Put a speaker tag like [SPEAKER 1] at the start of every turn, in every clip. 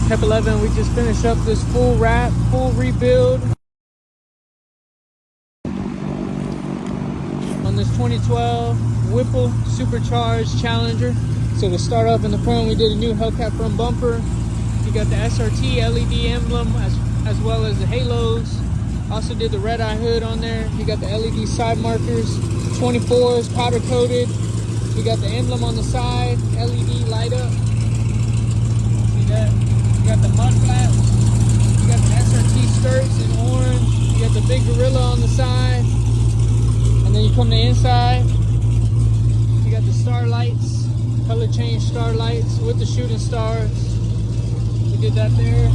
[SPEAKER 1] Pep 11, we just finished up this full wrap, full rebuild on this 2012 Whipple supercharged Challenger. So to start up in the front, we did a new Hellcat front bumper. You got the SRT LED emblem as well as the halos. Also did the red eye hood on there. You got the LED side markers, 24s powder coated. You got the emblem on the side, LED light up. See that? You got the mud flaps. You got the SRT skirts in orange. You got the big gorilla on the side. And then you come to the inside. You got the star lights, color change star lights with the shooting stars. We did that there.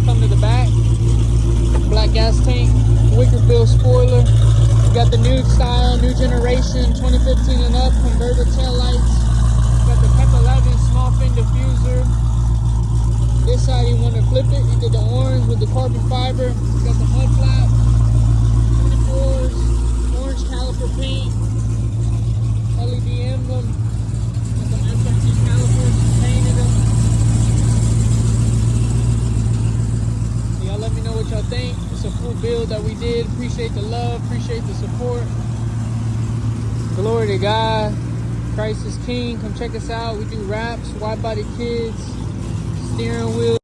[SPEAKER 1] Come to the back. Black gas tank, wicker bill spoiler. You got the new style, new generation, 2015 and up, converter tail lights. Got the Pep 11 small fin diffuser. This side you want to flip it, you did the orange with the carbon fiber. You got the mud flap, 24s, orange caliper paint, LED emblem. Got some SRT calipers, painted them. So y'all let me know what y'all think. It's a full build that we did. Appreciate the love, appreciate the support. Glory to God. Christ is King. Come check us out. We do wraps, wide body kids, steering wheel.